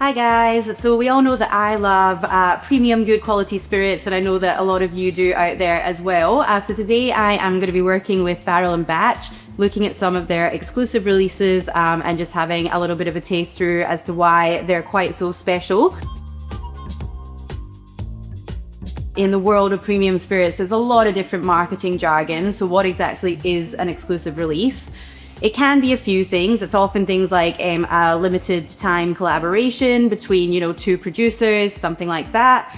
Hi guys, so we all know that I love premium good quality spirits, and I know that a lot of you do out there as well. So today I am going to be working with Barrel and Batch, looking at some of their exclusive releases and just having a little bit of a taste through as to why they're quite so special. In the world of premium spirits, there's a lot of different marketing jargon. So what exactly is an exclusive release? It can be a few things. It's often things like a limited time collaboration between, two producers, something like that.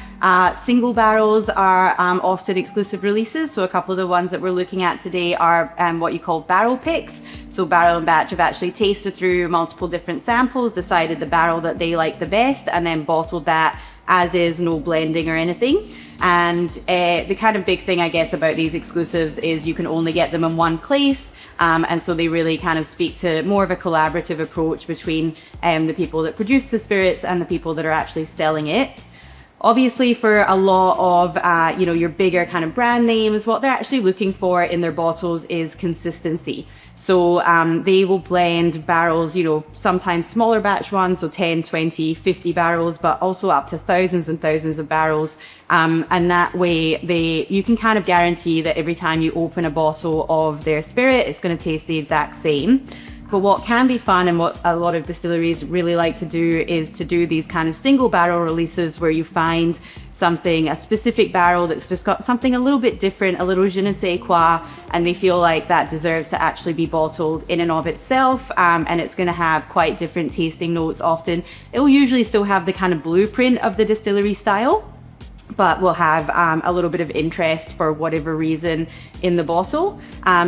Single barrels are often exclusive releases. So a couple of the ones that we're looking at today are what you call barrel picks. So Barrel and Batch have actually tasted through multiple different samples, decided the barrel that they like the best, and then bottled that as is, no blending or anything. And the kind of big thing, I guess, about these exclusives is you can only get them in one place. And so they really kind of speak to more of a collaborative approach between the people that produce the spirits and the people that are actually selling it. Obviously, for a lot of, your bigger kind of brand names, what they're actually looking for in their bottles is consistency. So they will blend barrels, sometimes smaller batch ones, so 10, 20, 50 barrels, but also up to thousands and thousands of barrels. And that way you can kind of guarantee that every time you open a bottle of their spirit, it's going to taste the exact same. But what can be fun and what a lot of distilleries really like to do is to do these kind of single barrel releases where you find something, a specific barrel that's just got something a little bit different, a little je ne sais quoi, and they feel like that deserves to actually be bottled in and of itself. And it's going to have quite different tasting notes often. It will usually still have the kind of blueprint of the distillery style, but will have a little bit of interest for whatever reason in the bottle.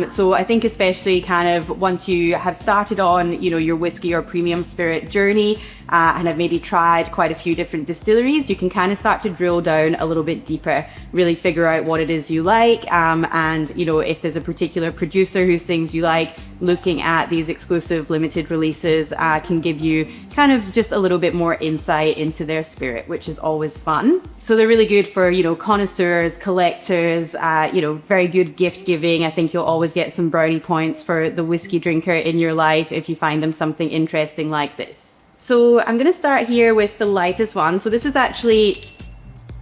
So I think especially kind of once you have started on, your whiskey or premium spirit journey and have maybe tried quite a few different distilleries, you can kind of start to drill down a little bit deeper, really figure out what it is you like. And, if there's a particular producer whose things you like, looking at these exclusive limited releases can give you kind of just a little bit more insight into their spirit, which is always fun. So they're really good for, connoisseurs, collectors, very good gift giving. I think you'll always get some brownie points for the whiskey drinker in your life if you find them something interesting like this. So I'm going to start here with the lightest one. So this is actually,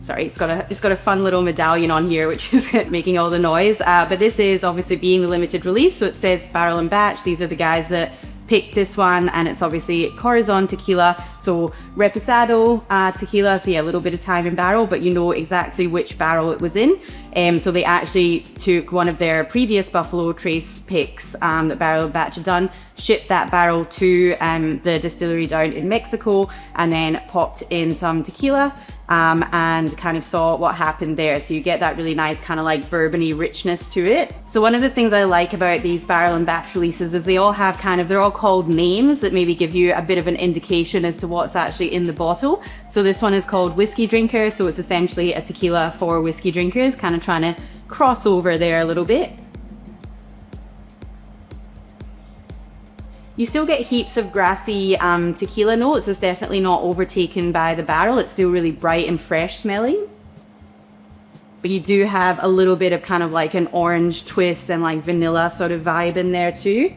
sorry, it's got a fun little medallion on here, which is making all the noise. But this is obviously being the limited release. So it says Barrel and Batch. These are the guys that picked this one, and it's obviously Corazon tequila, so reposado tequila, so yeah, a little bit of time in barrel, but you know exactly which barrel it was in. So they actually took one of their previous Buffalo Trace picks that Barrel and Batch had done, shipped that barrel to the distillery down in Mexico, and then popped in some tequila and kind of saw what happened there. So you get that really nice kind of like bourbony richness to it. So one of the things I like about these Barrel and Batch releases is they all have they're all called names that maybe give you a bit of an indication as to what's actually in the bottle. So this one is called Whiskey Drinker, so it's essentially a tequila for whiskey drinkers, kind of trying to cross over there a little bit. You still get heaps of grassy tequila notes. It's definitely not overtaken by the barrel. It's still really bright and fresh smelling. But you do have a little bit of kind of like an orange twist and like vanilla sort of vibe in there too.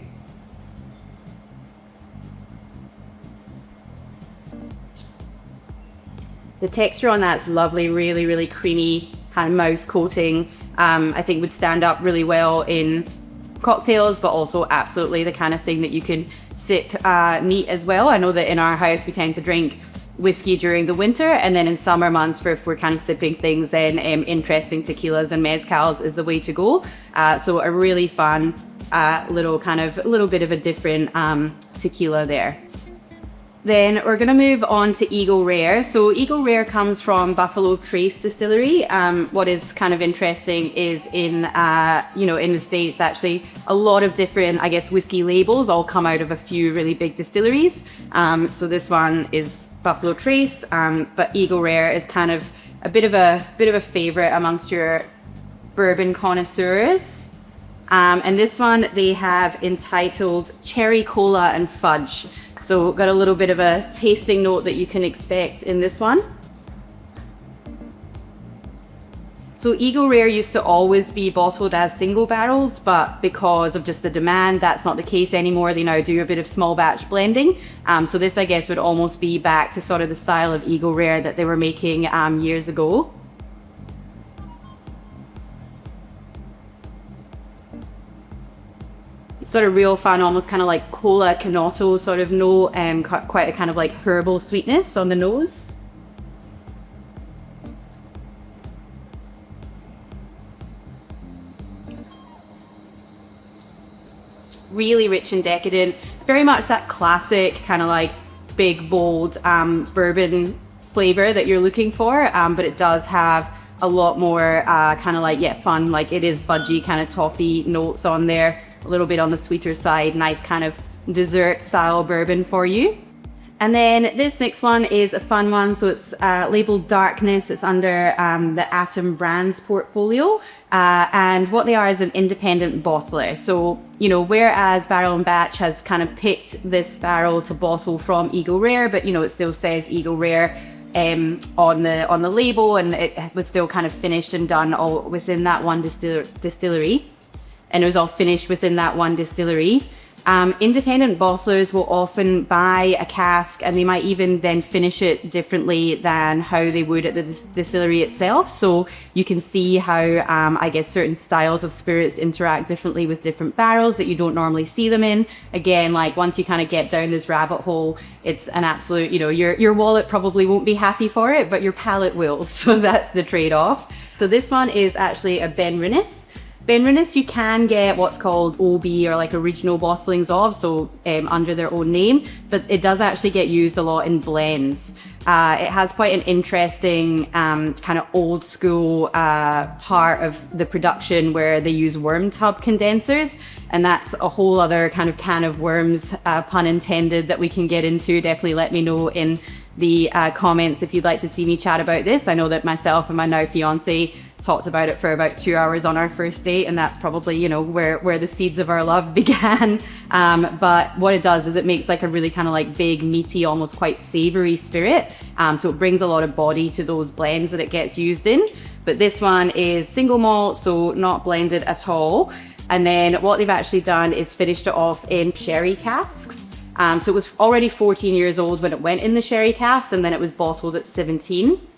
The texture on that's lovely, really, really creamy, kind of mouth coating. I think would stand up really well in cocktails, but also absolutely the kind of thing that you can sip neat as well. I know that in our house we tend to drink whiskey during the winter, and then in summer months, for if we're kind of sipping things, then interesting tequilas and mezcals is the way to go. So a really fun little bit of a different tequila there. Then we're going to move on to Eagle Rare. So Eagle Rare comes from Buffalo Trace Distillery. What is kind of interesting is in the States, actually, a lot of different, I guess, whiskey labels all come out of a few really big distilleries. So this one is Buffalo Trace, but Eagle Rare is kind of a bit of a favorite amongst your bourbon connoisseurs. And this one they have entitled Cherry Cola and Fudge. So got a little bit of a tasting note that you can expect in this one. So Eagle Rare used to always be bottled as single barrels, but because of just the demand, that's not the case anymore. They now do a bit of small batch blending. So this, I guess, would almost be back to sort of the style of Eagle Rare that they were making years ago. It's got a real fun, almost kind of like cola canotto sort of note, quite a kind of like herbal sweetness on the nose. Really rich and decadent, very much that classic kind of like big, bold bourbon flavor that you're looking for, but it does have a lot more kind of like, yeah, fun, like it is fudgy kind of toffee notes on there, a little bit on the sweeter side, nice kind of dessert style bourbon for you. And then this next one is a fun one. So it's labeled Darkness. It's under the Atom Brands portfolio. And what they are is an independent bottler. So, you know, whereas Barrel and Batch has kind of picked this barrel to bottle from Eagle Rare, but, you know, it still says Eagle Rare on the label, and it was still kind of finished and done all within that one distillery. And it was all finished within that one distillery. Independent bottlers will often buy a cask and they might even then finish it differently than how they would at the distillery itself. So you can see how, I guess, certain styles of spirits interact differently with different barrels that you don't normally see them in. Again, like once you kind of get down this rabbit hole, it's an absolute, you know, your wallet probably won't be happy for it, but your palate will. So that's the trade-off. So this one is actually a Ben Rinnes. Ben Rinnes, you can get what's called OB or like original bottlings of, so under their own name, but it does actually get used a lot in blends. It has quite an interesting kind of old school part of the production where they use worm tub condensers, and that's a whole other kind of can of worms, pun intended, that we can get into. Definitely let me know in the comments if you'd like to see me chat about this. I know that myself and my now fiance talked about it for about 2 hours on our first date, and that's probably, you know, where the seeds of our love began. But what it does is it makes like a really kind of like big, meaty, almost quite savory spirit. So it brings a lot of body to those blends that it gets used in. But this one is single malt, so not blended at all. And then what they've actually done is finished it off in sherry casks. So it was already 14 years old when it went in the sherry cask, and then it was bottled at 17.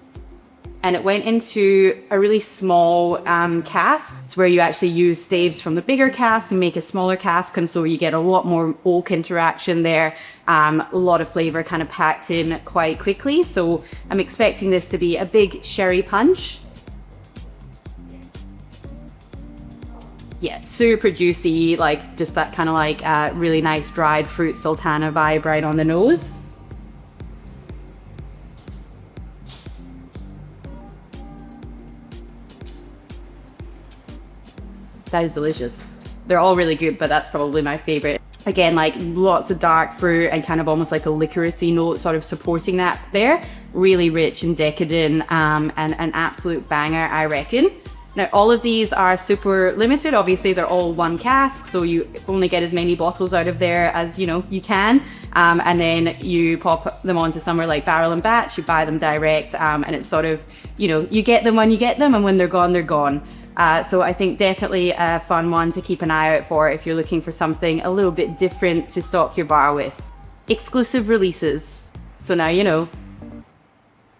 And it went into a really small cask. It's where you actually use staves from the bigger cask and make a smaller cask, and so you get a lot more oak interaction there. A lot of flavor kind of packed in quite quickly. So I'm expecting this to be a big sherry punch. Yeah, super juicy, like just that kind of like really nice dried fruit sultana vibe right on the nose. That is delicious. They're all really good, but that's probably my favorite. Again, like lots of dark fruit and kind of almost like a licoricey note sort of supporting that there. Really rich and decadent, and an absolute banger, I reckon. Now, all of these are super limited. Obviously, they're all one cask, so you only get as many bottles out of there as, you know, you can. And then you pop them onto somewhere like Barrel and Batch, you buy them direct, and it's sort of, you know, you get them when you get them, and when they're gone, they're gone. So I think definitely a fun one to keep an eye out for if you're looking for something a little bit different to stock your bar with. Exclusive releases. So now you know.